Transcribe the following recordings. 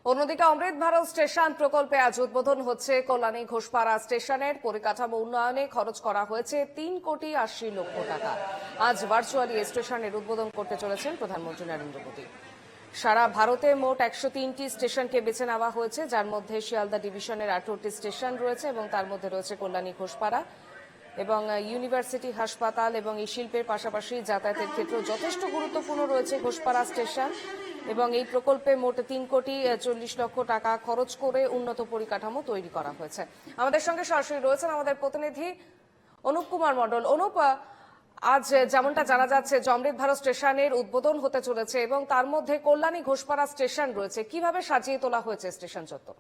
অন্যদিকে অমৃত ভারত স্টেশন প্রকল্পে আজ উদ্বোধন হচ্ছে কল্যাণী ঘোষপাড়া স্টেশনের পরিকাঠামো উন্নয়নে খরচ করা হয়েছে 3,80,00,000 টাকা। আজ ভার্চুয়ালি স্টেশনের উদ্বোধন করতে চলেছেন প্রধানমন্ত্রী নরেন্দ্র মোদী। সারা ভারতে মোট 103টি স্টেশনকে বেছে নেওয়া হয়েছে, যার মধ্যে শিয়ালদা ডিভিশনের 18টি স্টেশন রয়েছে এবং তার মধ্যে রয়েছে কল্যাণী ঘোষপাড়া এবং ইউনিভার্সিটি হাসপাতাল এবং এই শিল্পের পাশাপাশি যাতায়াতের ক্ষেত্রেও যথেষ্ট গুরুত্বপূর্ণ রয়েছে ঘোষপাড়া স্টেশন। এবং এই প্রকল্পে মোট 3,40,00,000 টাকা খরচ করে উন্নত পরিকাঠামো তৈরি করা হয়েছে। আমাদের সঙ্গে সরাসরি রয়েছেন আমাদের প্রতিনিধি অনুপ কুমার মণ্ডল। অনুপ, আজ যেমনটা জানা যাচ্ছে যে অমৃত ভারত স্টেশনের উদ্বোধন হতে চলেছে এবং তার মধ্যে কল্যাণী ঘোষপাড়া স্টেশন রয়েছে, কিভাবে সাজিয়ে তোলা হয়েছে স্টেশন চত্বর?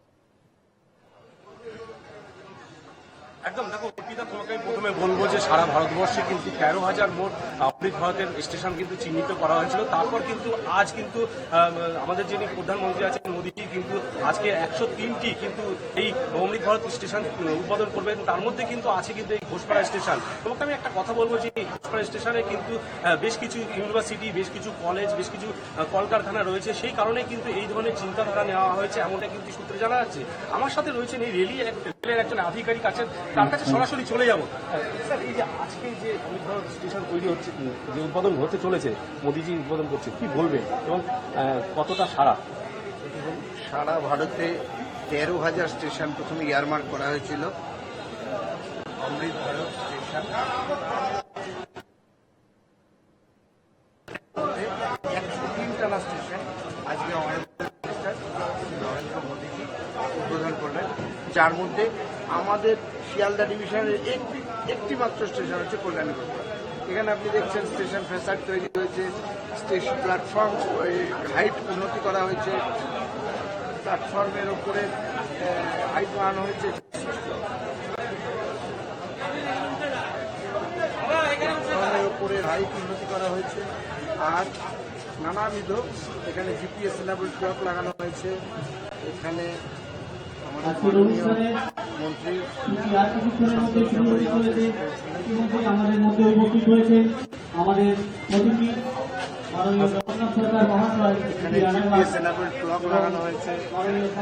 একদম দেখো অর্পিতা, তোমাকে প্রথমে বলবো যে সারা ভারতবর্ষে কিন্তু 13,000 মোট অমৃত ভারতের স্টেশন কিন্তু চিহ্নিত করা হয়েছিল। তারপর কিন্তু আজ কিন্তু আমাদের যিনি প্রধানমন্ত্রী আছেন মোদীজি কিন্তু আজকে 103টি কিন্তু এই অমৃত ভারত স্টেশন উদ্বোধন করবেন। তার মধ্যে কিন্তু আছে কিন্তু এই ঘোষপাড়া স্টেশন। তোমাকে আমি একটা কথা বলবো যে এই ঘোষপাড়া স্টেশনে কিন্তু বেশ কিছু ইউনিভার্সিটি, বেশ কিছু কলেজ, বেশ কিছু কলকারখানা রয়েছে। সেই কারণে কিন্তু এই ধরনের চিন্তাধারা নেওয়া হয়েছে, এমনটা কিন্তু সূত্রে জানা যাচ্ছে। আমার সাথে রয়েছেন এই রেলের একজন আধিকারিক আছেন, তার কাছে সরাসরি চলে যাব। স্যার, এই যে আজকে যে অমৃত ভারত স্টেশন তৈরি হচ্ছে, যে উদ্বোধন হতে চলেছে, মোদীজি উদ্বোধন করছে, কি বলবেন এবং কতটা সারা ভারতে 13,000 স্টেশন প্রথমে ইয়ারমার্ক করা হয়েছিল। অমৃত ভারত স্টেশন 103টা স্টেশন আজকে নরেন্দ্র মোদীজি উদ্বোধন করলেন, যার মধ্যে আমাদের শিয়ালদা ডিভিশনের একটি মাত্র স্টেশন হচ্ছে কল্যাণী ঘোষপাড়া। এখানে আপনি দেখছেন স্টেশন ফ্যাসাড তৈরি হয়েছে, স্টেশন প্ল্যাটফর্ম হাইট উন্নতি করা হয়েছে, প্ল্যাটফর্মের উপরে হাইট বাড়ানো হয়েছে, প্ল্যাটফর্মের উপরে হাইট উন্নতি করা হয়েছে, আর নানাবিধ এখানে জিপিএস এনাবল ক্লক লাগানো হয়েছে। এখানে আজকের অনুষ্ঠানে মন্ত্রী আমাদের মধ্যে উপস্থিত হয়েছে আমাদের অতিথি মাননীয় জগন্নাথ সরকার মহাশয়। এখানে জিপিএস এনাবল ক্লক লাগানো হয়েছে,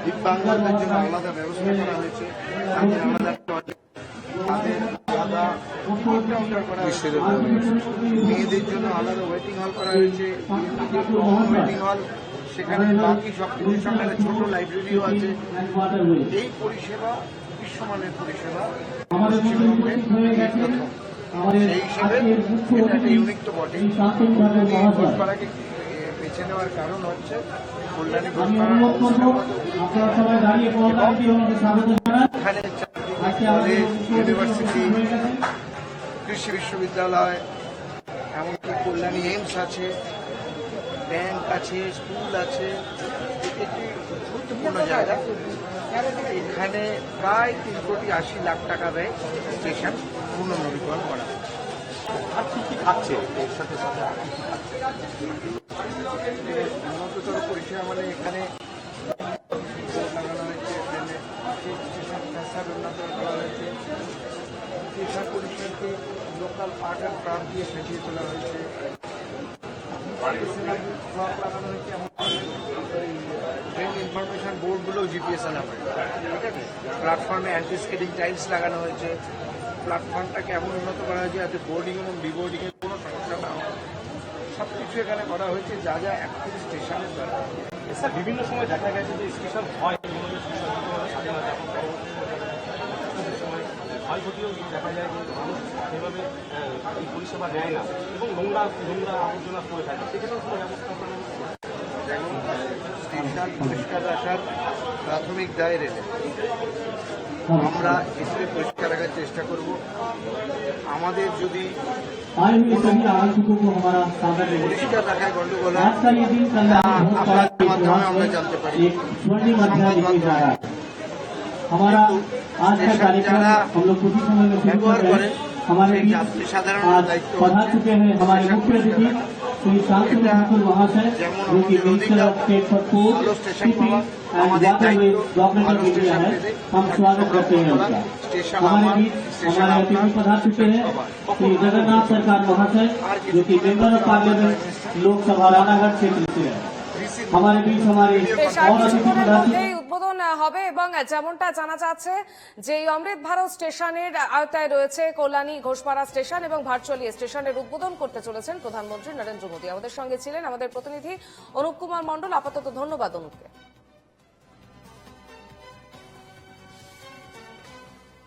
দিব্যাঙ্গদের জন্য আলাদা ব্যবস্থা করা হয়েছে, আলাদা টয়লেট, আলাদা কাউন্টার করা হয়েছে, মেয়েদের জন্য আলাদা ওয়েটিং হল করা হয়েছে, ওয়েটিং হল, সেখানে বাকি সব কিছুর সঙ্গে ছোট লাইব্রেরিও আছে। এই পরিষেবা বিশ্বমানের পরিষেবা, সেই হিসেবে এটা একটা ইউনিক তো বটে। ঘোষপাড়াকে বেছে নেওয়ার কারণ হচ্ছে কল্যাণী ঘোষপাড়া এখানে কলেজ, ইউনিভার্সিটি, কৃষি বিশ্ববিদ্যালয়, এমনকি কল্যাণী এইমস আছে, ব্যাংক আছে, স্কুল আছে, একটি গুরুত্বপূর্ণ জায়গা। এখানে প্রায় 3,80,00,000 টাকা ব্যয় স্টেশন পুনর্নবীকরণ করা হয়। আর কি কি থাকছে এর সাথে সাথে? উন্নততর পরিষেবা মানে এখানে লাগানো হয়েছে, এখানে স্টেশন ফ্যাসাড উন্নত করা হয়েছে, স্টেশন পরিষেবাকে লোকাল আর্ট অ্যান্ড ক্রাফট দিয়ে সাজিয়ে তোলা হয়েছে, ক্লক লাগানো হয়েছে, ট্রেন ইনফরমেশন বোর্ডগুলোও জিপিএস আনাবে, ঠিক আছে। প্ল্যাটফর্মে অ্যান্টি স্কেটিং টাইলস লাগানো হয়েছে, প্ল্যাটফর্মটাকে এমন উন্নত করা হয়েছে যাতে বোর্ডিং এবং ডিবোর্ডিংয়ের কোনো সমস্যা না হয়। সব কিছু এখানে করা হয়েছে যা যা অ্যাকচুয়ালি স্টেশনের দরকার। স্যার, বিভিন্ন সময় দেখা গেছে যে স্টেশন হয় ক্ষয়ক্ষতিও দেখা যায় যে মানুষ সেভাবে এই পরিষেবা নেয় না এবং নোংরা আবর্জনা করে থাকে, সেক্ষেত্রে কোনো ব্যবস্থা করা যেমন স্টেশন পরিষ্কার রাখার প্রাথমিক দায় রেলে, আমরা এসে পরিষ্কার রাখার চেষ্টা করব। আমাদের যদি পরিষ্কার রাখায় গন্ডগোল হয় আপনাদের মাধ্যমে আমরা জানতে পারি। हमारा आज का कार्यक्रम हम लोग कुछ समय में शुरू कर रहे हैं। हमारे बीच आज पधार चुके हैं हमारे मुख्य अतिथि श्री शांतनु ठाकुर महाशय, जो कि minister of state for food, shipping and waterway government of India है। हम स्वागत करते हैं उनका। हमारे बीच हमारे अतिथि पधार चुके हैं श्री जगन्नाथ सरकार महाशय, जो कि मेंबर ऑफ पार्लियामेंट लोकसभा रानागढ़ क्षेत्र से है। हमारे बीच हमारे বেশ আর और अतिथि কিছুক্ষণের राशि মধ্যেই উদ্বোধন হবে এবং যেমনটা জানা যাচ্ছে যে এই অমৃত ভারত স্টেশনের আওতায় রয়েছে কল্যাণী ঘোষপাড়া স্টেশন এবং ভার্চুয়ালি স্টেশনের উদ্বোধন করতে চলেছেন প্রধানমন্ত্রী নরেন্দ্র মোদী। আমাদের সঙ্গে ছিলেন আমাদের প্রতিনিধি অনুপ কুমার মণ্ডল। আপাতত ধন্যবাদ অনুপকে।